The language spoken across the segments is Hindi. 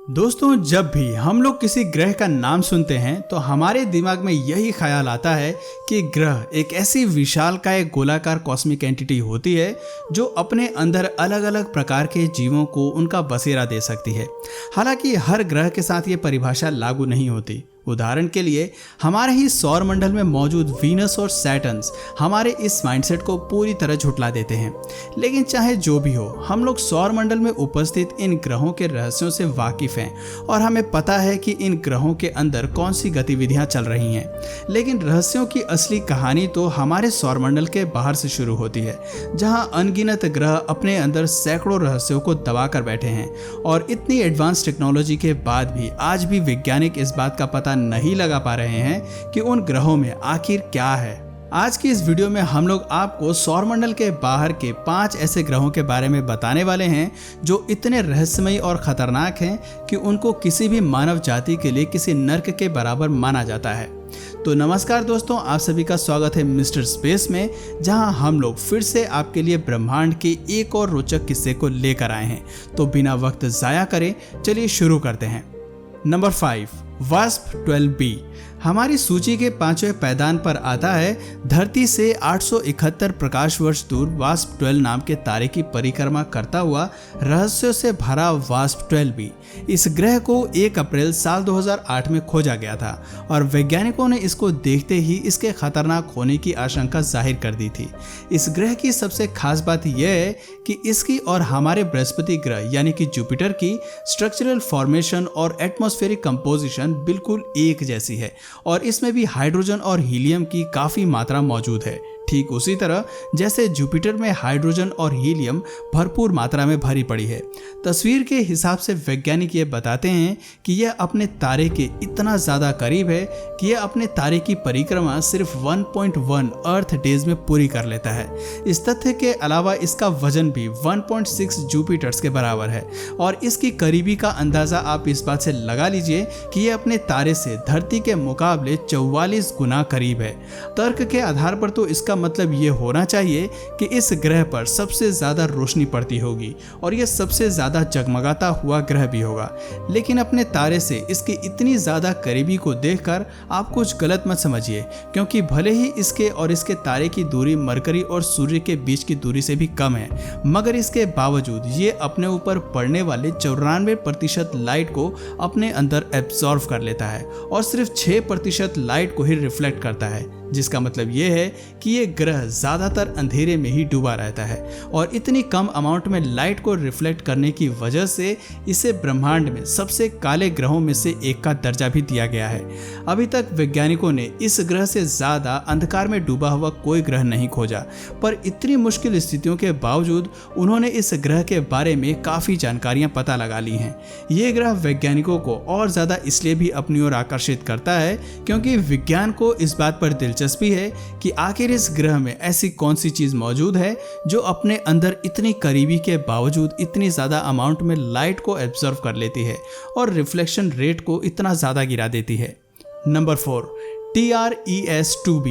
दोस्तों, जब भी हम लोग किसी ग्रह का नाम सुनते हैं तो हमारे दिमाग में यही ख्याल आता है कि ग्रह एक ऐसी विशालकाय गोलाकार कॉस्मिक एंटिटी होती है जो अपने अंदर अलग अलग प्रकार के जीवों को उनका बसेरा दे सकती है। हालांकि हर ग्रह के साथ ये परिभाषा लागू नहीं होती। उदाहरण के लिए हमारे ही सौर मंडल में मौजूद वीनस और सैटर्न हमारे इस माइंडसेट को पूरी तरह झुठला देते हैं। लेकिन चाहे जो भी हो, हम लोग सौर मंडल में उपस्थित इन ग्रहों के रहस्यों से वाकिफ हैं और हमें पता है कि इन ग्रहों के अंदर कौन सी गतिविधियां चल रही हैं। लेकिन रहस्यों की असली कहानी तो हमारे सौर मंडल के बाहर से शुरू होती है, जहां अनगिनत ग्रह अपने अंदर सैकड़ों रहस्यों को दबा कर बैठे हैं। और इतनी एडवांस टेक्नोलॉजी के बाद भी आज भी वैज्ञानिक इस बात का पता नहीं लगा पा रहे हैं कि उन ग्रहों में आखिर क्या है। आज की इस वीडियो में हम लोग आपको सौरमंडल के बाहर के 5 ऐसे ग्रहों के बारे में बताने वाले हैं जो इतने रहस्यमयी और खतरनाक हैं कि उनको किसी भी मानव जाति के लिए किसी नर्क के बराबर माना जाता है। तो नमस्कार दोस्तों, आप सभी का स्वागत है मिस्टर स्पेस में, जहां हम लोग फिर से आपके लिए ब्रह्मांड के एक और रोचक किस्से को लेकर आए हैं। तो बिना वक्त जाया करें, चलिए शुरू करते हैं। नंबर 5, वास्प 12b हमारी सूची के 5वें पैदान पर आता है। धरती से 871 प्रकाश वर्ष दूर वास्प 12 नाम के तारे की परिक्रमा करता हुआ रहस्यों से भरा वास्प 12b इस ग्रह को 1 अप्रैल साल 2008 में खोजा गया था और वैज्ञानिकों ने इसको देखते ही इसके खतरनाक होने की आशंका जाहिर कर दी थी। इस ग्रह की सबसे खास बात यह है कि इसकी और हमारे बृहस्पति ग्रह यानी कि जुपिटर की स्ट्रक्चरल फॉर्मेशन और एटमॉस्फेरिक कंपोजिशन बिल्कुल एक जैसी है और इसमें भी हाइड्रोजन और हीलियम की काफी मात्रा मौजूद है। ठीक उसी तरह जैसे जुपिटर में हाइड्रोजन और हीलियम भरपूर मात्रा में भरी पड़ी है। तस्वीर के हिसाब से वैज्ञानिक ये बताते हैं कि यह अपने तारे के इतना ज़्यादा करीब है कि यह अपने तारे की परिक्रमा सिर्फ 1.1 अर्थ डेज में पूरी कर लेता है। इस तथ्य के अलावा इसका वजन भी 1.6 जुपिटर्स के बराबर है और इसकी करीबी का अंदाज़ा आप इस बात से लगा लीजिए कि यह अपने तारे से धरती के मुकाबले 44 गुना करीब है। तर्क के आधार पर तो इसका मतलब ये होना चाहिए कि इस ग्रह पर सबसे ज्यादा रोशनी पड़ती होगी और यह सबसे ज्यादा जगमगाता हुआ ग्रह भी होगा। लेकिन अपने तारे से इसकी इतनी ज्यादा करीबी को देखकर आप कुछ गलत मत समझिए, क्योंकि भले ही इसके और इसके तारे की दूरी मरकरी और सूर्य के बीच की दूरी से भी कम है, मगर इसके बावजूद ये अपने ऊपर पड़ने वाले 94% लाइट को अपने अंदर एब्जॉर्व कर लेता है और सिर्फ 6% लाइट को ही रिफ्लेक्ट करता है, जिसका मतलब ये है कि ये ग्रह ज़्यादातर अंधेरे में ही डूबा रहता है और इतनी कम अमाउंट में लाइट को रिफ्लेक्ट करने की वजह से इसे ब्रह्मांड में सबसे काले ग्रहों में से एक का दर्जा भी दिया गया है। अभी तक वैज्ञानिकों ने इस ग्रह से ज़्यादा अंधकार में डूबा हुआ कोई ग्रह नहीं खोजा, पर इतनी मुश्किल स्थितियों के बावजूद उन्होंने इस ग्रह के बारे में काफ़ी जानकारियाँ पता लगा ली हैं। ये ग्रह वैज्ञानिकों को और ज़्यादा इसलिए भी अपनी ओर आकर्षित करता है क्योंकि विज्ञान को इस बात पर दिलचस्पी है कि आखिर इस ग्रह में ऐसी कौन सी चीज मौजूद है जो अपने अंदर इतनी करीबी के बावजूद इतनी ज्यादा अमाउंट में लाइट को एब्जॉर्व कर लेती है और रिफ्लेक्शन रेट को इतना ज्यादा गिरा देती है। नंबर 4, TRES-2b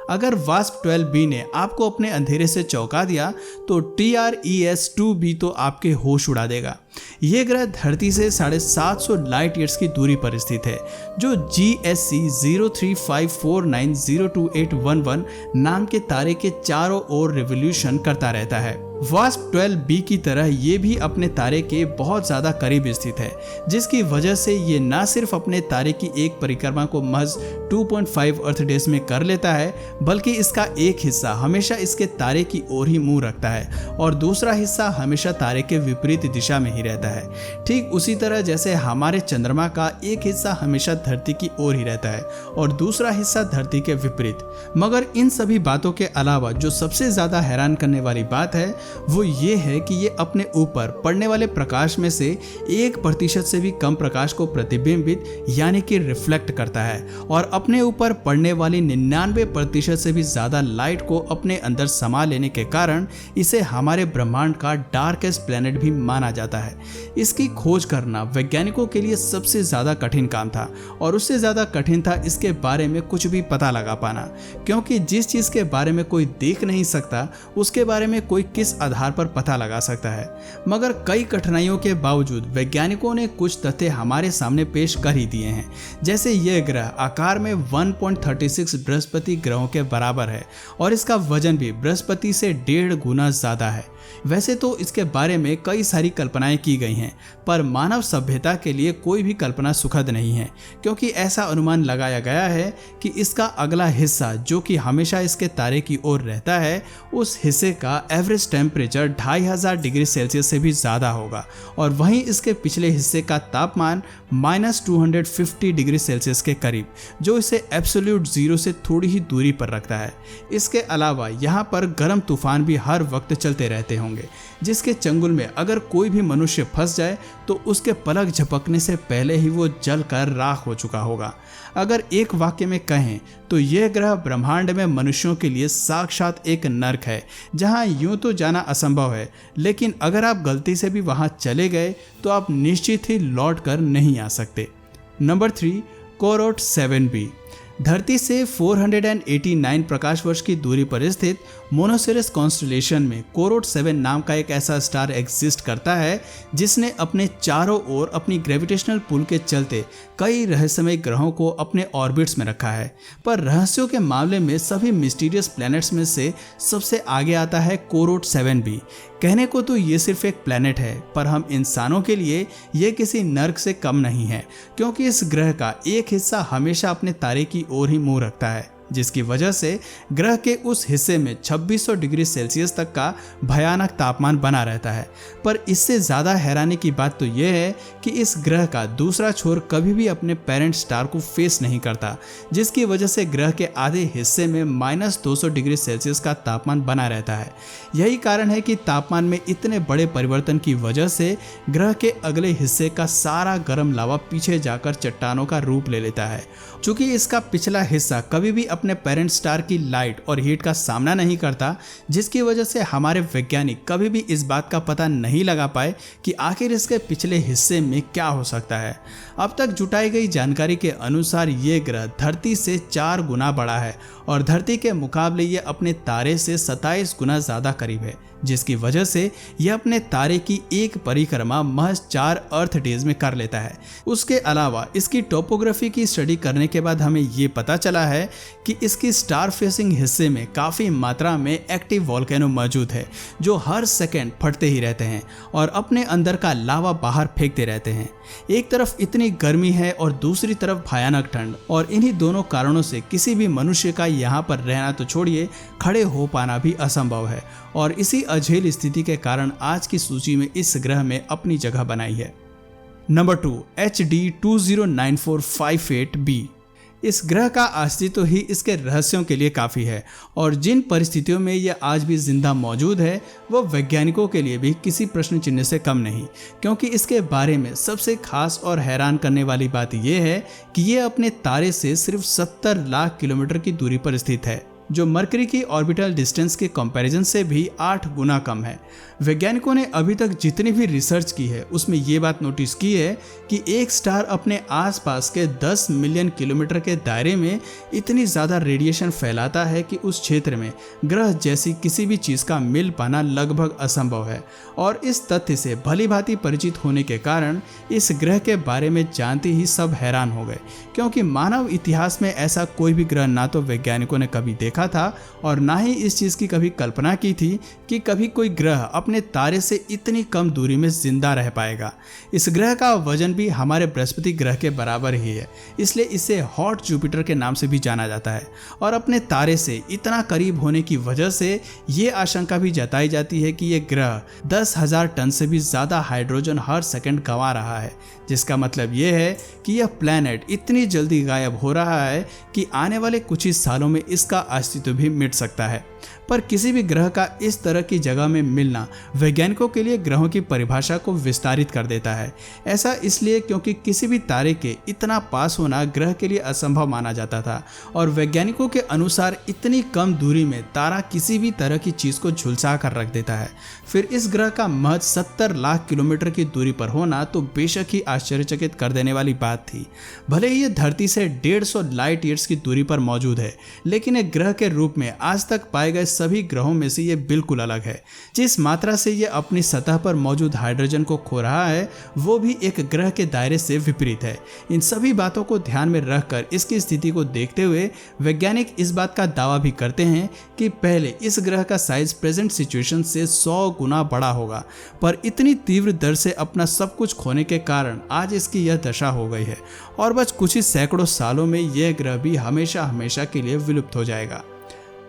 अगर वास्प 12b ने आपको अपने अंधेरे से चौंका दिया तो TRES-2b तो आपके होश उड़ा देगा। यह ग्रह धरती से 750 लाइट ईयर्स की दूरी पर स्थित है, जो GSC 0354902811 नाम के तारे के चारों ओर रिवॉल्यूशन करता रहता है। वास्प 12b की तरह ये भी अपने तारे के बहुत ज़्यादा करीब स्थित है, जिसकी वजह से ये न सिर्फ अपने तारे की एक परिक्रमा को महज 2.5 अर्थ डेज में कर लेता है, बल्कि इसका एक हिस्सा हमेशा इसके तारे की ओर ही मुंह रखता है और दूसरा हिस्सा हमेशा तारे के विपरीत दिशा में ही रहता है। ठीक उसी तरह जैसे हमारे चंद्रमा का एक हिस्सा हमेशा धरती की ओर ही रहता है और दूसरा हिस्सा धरती के विपरीत। मगर इन सभी बातों के अलावा जो सबसे ज़्यादा हैरान करने वाली बात है वो ये है कि ये अपने ऊपर पड़ने वाले प्रकाश में से 1% से भी कम प्रकाश को प्रतिबिंबित यानी कि रिफ्लेक्ट करता है और अपने ऊपर पड़ने वाली 99% से भी ज़्यादा लाइट को अपने अंदर समा लेने के कारण इसे हमारे ब्रह्मांड का डार्केस्ट प्लैनेट भी माना जाता है। इसकी खोज करना वैज्ञानिकों के लिए सबसे ज़्यादा कठिन काम था और उससे ज़्यादा कठिन था इसके बारे में कुछ भी पता लगा पाना, क्योंकि जिस चीज़ के बारे में कोई देख नहीं सकता उसके बारे में कोई किस आधार पर पता लगा सकता है। मगर कई कठिनाइयों के बावजूद वैज्ञानिकों ने कुछ तथ्य हमारे सामने पेश कर ही दिए हैं। जैसे यह ग्रह आकार में 1.36 बृहस्पति ग्रहों के बराबर है और इसका वजन भी बृहस्पति से 1.5 गुना ज्यादा है। वैसे तो इसके बारे में कई सारी कल्पनाएं की गई हैं, पर मानव सभ्यता के लिए कोई भी कल्पना सुखद नहीं है, क्योंकि ऐसा अनुमान लगाया गया है कि इसका अगला हिस्सा जो कि हमेशा इसके तारे की ओर रहता है, उस हिस्से का एवरेज टेम्परेचर 2500 डिग्री सेल्सियस से भी ज़्यादा होगा और वहीं इसके पिछले हिस्से का तापमान -250 डिग्री सेल्सियस के करीब, जो इसे एब्सोल्यूट जीरो से थोड़ी ही दूरी पर रखता है। इसके अलावा यहाँ पर गर्म तूफान भी हर वक्त चलते रहते होंगे, जिसके चंगुल में अगर कोई भी मनुष्य फंस जाए तो उसके पलक झपकने से पहले ही वो जलकर राख हो चुका होगा। अगर एक वाक्य में कहें तो यह ग्रह ब्रह्मांड में मनुष्यों के लिए साक्षात एक नर्क है, जहां यूं तो जाना असंभव है, लेकिन अगर आप गलती से भी वहां चले गए तो आप निश्चित ही लौट कर नहीं आ सकते। Number 3, कोरोट 7b। धरती से 489 प्रकाश वर्ष की दूरी पर स्थित मोनोसिरस कॉन्स्टेलेशन में कोरोट 7 नाम का एक ऐसा स्टार एग्जिस्ट करता है जिसने अपने चारों ओर अपनी ग्रेविटेशनल पुल के चलते कई रहस्यमय ग्रहों को अपने ऑर्बिट्स में रखा है। पर रहस्यों के मामले में सभी मिस्टीरियस प्लैनेट्स में से सबसे आगे आता है कोरोट 7b। कहने को तो ये सिर्फ एक प्लैनेट है, पर हम इंसानों के लिए ये किसी नर्क से कम नहीं है, क्योंकि इस ग्रह का एक हिस्सा हमेशा अपने तारे की ओर ही मुंह रखता है, जिसकी वजह से ग्रह के उस हिस्से में 2600 डिग्री सेल्सियस तक का भयानक तापमान बना रहता है। पर इससे ज़्यादा हैरानी की बात तो यह है कि इस ग्रह का दूसरा छोर कभी भी अपने पेरेंट स्टार को फेस नहीं करता, जिसकी वजह से ग्रह के आधे हिस्से में -200 डिग्री सेल्सियस का तापमान बना रहता है। यही कारण है कि तापमान में इतने बड़े परिवर्तन की वजह से ग्रह के अगले हिस्से का सारा गर्म लावा पीछे जाकर चट्टानों का रूप ले लेता है। चूँकि इसका पिछला हिस्सा कभी भी अपने पेरेंट स्टार की लाइट और हीट का सामना नहीं करता, जिसकी वजह से हमारे वैज्ञानिक कभी भी इस बात का पता नहीं लगा पाए कि आखिर इसके पिछले हिस्से में क्या हो सकता है। अब तक जुटाई गई जानकारी के अनुसार ये ग्रह धरती से 4 गुना बड़ा है और धरती के मुकाबले ये अपने तारे से 27 गुना ज़्यादा करीब है, जिसकी वजह से यह अपने तारे की एक परिक्रमा महज 4 अर्थ डेज में कर लेता है। उसके अलावा इसकी टोपोग्राफी की स्टडी करने के बाद हमें ये पता चला है कि इसकी स्टार फेसिंग हिस्से में काफ़ी मात्रा में एक्टिव वोल्केनो मौजूद है, जो हर सेकेंड फटते ही रहते हैं और अपने अंदर का लावा बाहर फेंकते रहते हैं। एक तरफ इतनी गर्मी है और दूसरी तरफ भयानक ठंड, और इन्हीं दोनों कारणों से किसी भी मनुष्य का यहाँ पर रहना तो छोड़िए, खड़े हो पाना भी असंभव है, और इसी अझेल स्थिति के कारण आज की सूची में इस ग्रह में अपनी जगह बनाई है। Number 2, HD 209458b। इस ग्रह का अस्तित्व ही इसके रहस्यों के लिए काफ़ी है, और जिन परिस्थितियों में यह आज भी जिंदा मौजूद है वो वैज्ञानिकों के लिए भी किसी प्रश्न चिन्ह से कम नहीं, क्योंकि इसके बारे में सबसे खास और हैरान करने वाली बात यह है कि यह अपने तारे से सिर्फ 70 लाख किलोमीटर की दूरी पर स्थित है, जो मरकरी की ऑर्बिटल डिस्टेंस के कंपैरिजन से भी 8 गुना कम है। वैज्ञानिकों ने अभी तक जितनी भी रिसर्च की है उसमें ये बात नोटिस की है कि एक स्टार अपने आसपास के 10 मिलियन किलोमीटर के दायरे में इतनी ज़्यादा रेडिएशन फैलाता है कि उस क्षेत्र में ग्रह जैसी किसी भी चीज़ का मिल पाना लगभग असंभव है। और इस तथ्य से भली भांति परिचित होने के कारण इस ग्रह के बारे में जानते ही सब हैरान हो गए, क्योंकि मानव इतिहास में ऐसा कोई भी ग्रह ना तो वैज्ञानिकों ने कभी देखा था और ना ही इस चीज़ की कभी कल्पना की थी कि कभी कोई ग्रह अपने तारे से इतनी कम दूरी में जिंदा रह पाएगा। इस ग्रह का वजन भी हमारे बृहस्पति ग्रह के बराबर ही है, इसलिए इसे हॉट जुपिटर के नाम से भी जाना जाता है। और अपने तारे से इतना करीब होने की वजह से ये आशंका भी जताई जाती है कि यह ग्रह 10,000 टन से भी ज़्यादा हाइड्रोजन हर सेकंड गंवा रहा है, जिसका मतलब ये है कि यह प्लैनेट इतनी जल्दी गायब हो रहा है कि आने वाले कुछ ही सालों में इसका अस्तित्व भी मिट सकता है। पर किसी भी ग्रह का इस तरह की जगह में मिलना वैज्ञानिकों के लिए ग्रहों की परिभाषा को विस्तारित कर देता है। ऐसा इसलिए क्योंकि किसी भी तारे के इतना पास होना ग्रह के लिए असंभव माना जाता था, और वैज्ञानिकों के अनुसार इतनी कम दूरी में तारा किसी भी तरह की चीज़ को झुलसा कर रख देता है। फिर इस ग्रह का महज 70 लाख किलोमीटर की दूरी पर होना तो बेशक ही आश्चर्यचकित कर देने वाली बात थी। भले ही यह धरती से 150 लाइट ईयर्स की दूरी पर मौजूद है, लेकिन एक ग्रह के रूप में आज तक पाए पाए गए सभी ग्रहों में से ये बिल्कुल अलग है। जिस मात्रा से ये अपनी सतह पर मौजूद हाइड्रोजन को खो रहा है वो भी एक ग्रह के दायरे से विपरीत है। इन सभी बातों को ध्यान में रखकर इसकी स्थिति को देखते हुए वैज्ञानिक इस बात का दावा भी करते हैं कि पहले इस ग्रह का साइज प्रेजेंट सिचुएशन से 100 गुना बड़ा होगा, पर इतनी तीव्र दर से अपना सब कुछ खोने के कारण आज इसकी यह दशा हो गई है और बस कुछ ही सैकड़ों सालों में यह ग्रह भी हमेशा हमेशा के लिए विलुप्त हो जाएगा।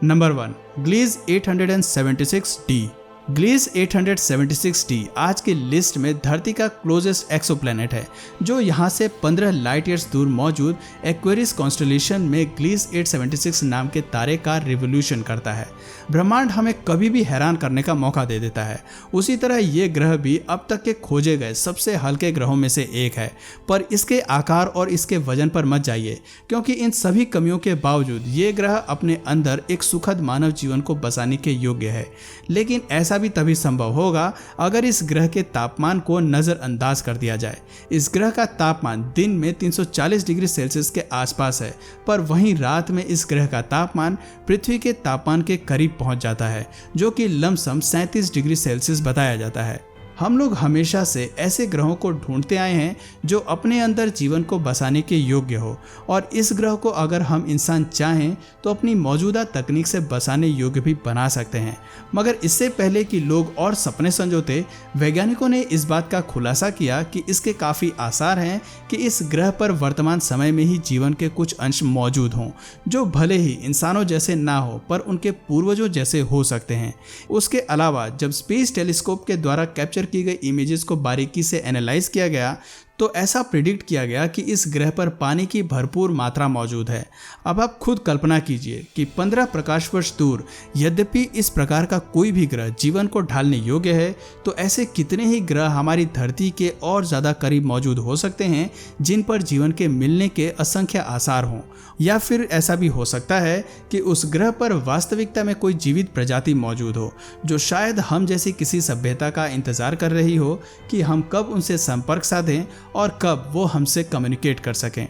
Number 1, ग्लीज 876d। ग्लीज 876d आज की लिस्ट में धरती का क्लोजेस्ट एक्सोप्लैनेट है, जो यहाँ से 15 लाइट ईयर्स दूर मौजूद एक्वेरियस कॉन्स्टेलेशन में ग्लीज 876 नाम के तारे का रिवोल्यूशन करता है। ब्रह्मांड हमें कभी भी हैरान करने का मौका दे देता है। उसी तरह ये ग्रह भी अब तक के खोजे गए सबसे हल्के ग्रहों में से एक है, पर इसके आकार और इसके वजन पर मत जाइए, क्योंकि इन सभी कमियों के बावजूद ये ग्रह अपने अंदर एक सुखद मानव जीवन को बसाने के योग्य है। लेकिन ऐसा भी तभी संभव होगा अगर इस ग्रह के तापमान को नजरअंदाज कर दिया जाए। इस ग्रह का तापमान दिन में 340 डिग्री सेल्सियस के आसपास है, पर वहीं रात में इस ग्रह का तापमान पृथ्वी के तापमान के करीब पहुंच जाता है, जो कि लमसम 37 डिग्री सेल्सियस बताया जाता है। हम लोग हमेशा से ऐसे ग्रहों को ढूंढते आए हैं जो अपने अंदर जीवन को बसाने के योग्य हो, और इस ग्रह को अगर हम इंसान चाहें तो अपनी मौजूदा तकनीक से बसाने योग्य भी बना सकते हैं। मगर इससे पहले कि लोग और सपने संजोते, वैज्ञानिकों ने इस बात का खुलासा किया कि इसके काफ़ी आसार हैं कि इस ग्रह पर वर्तमान समय में ही जीवन के कुछ अंश मौजूद हों, जो भले ही इंसानों जैसे ना हो पर उनके पूर्वजों जैसे हो सकते हैं। उसके अलावा जब स्पेस टेलीस्कोप के द्वारा कैप्चर की गई इमेजेस को बारीकी से एनालाइज किया गया तो ऐसा प्रिडिक्ट किया गया कि इस ग्रह पर पानी की भरपूर मात्रा मौजूद है। अब आप खुद कल्पना कीजिए कि 15 प्रकाश वर्ष दूर यद्यपि इस प्रकार का कोई भी ग्रह जीवन को ढालने योग्य है, तो ऐसे कितने ही ग्रह हमारी धरती के और ज़्यादा करीब मौजूद हो सकते हैं जिन पर जीवन के मिलने के असंख्य आसार हों। या फिर ऐसा भी हो सकता है कि उस ग्रह पर वास्तविकता में कोई जीवित प्रजाति मौजूद हो, जो शायद हम जैसी किसी सभ्यता का इंतजार कर रही हो कि हम कब उनसे संपर्क साधें और कब वो हमसे कम्युनिकेट कर सकें।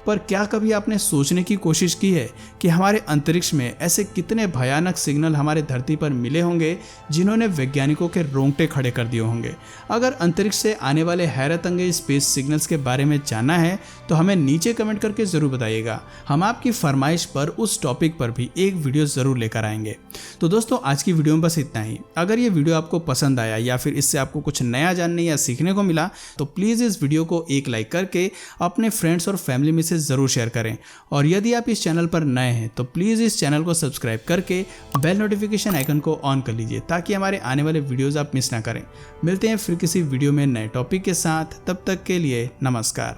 पर क्या कभी आपने सोचने की कोशिश की है कि हमारे अंतरिक्ष में ऐसे कितने भयानक सिग्नल हमारे धरती पर मिले होंगे जिन्होंने वैज्ञानिकों के रोंगटे खड़े कर दिए होंगे? अगर अंतरिक्ष से आने वाले हैरत अंगेज स्पेस सिग्नल्स के बारे में जानना है तो हमें नीचे कमेंट करके ज़रूर बताइएगा। हम आपकी फरमाइश पर उस टॉपिक पर भी एक वीडियो ज़रूर लेकर आएंगे। तो दोस्तों, आज की वीडियो में बस इतना ही। अगर ये वीडियो आपको पसंद आया या फिर इससे आपको कुछ नया जानने या सीखने को मिला तो प्लीज़ इस वीडियो को एक लाइक करके अपने फ्रेंड्स और फैमिली में से ज़रूर शेयर करें। और यदि आप इस चैनल पर नए हैं तो प्लीज़ इस चैनल को सब्सक्राइब करके बेल नोटिफिकेशन आइकन को ऑन कर लीजिए, ताकि हमारे आने वाले वीडियोज़ आप मिस ना करें। मिलते हैं फिर किसी वीडियो में नए टॉपिक के साथ, तब तक के लिए नमस्कार।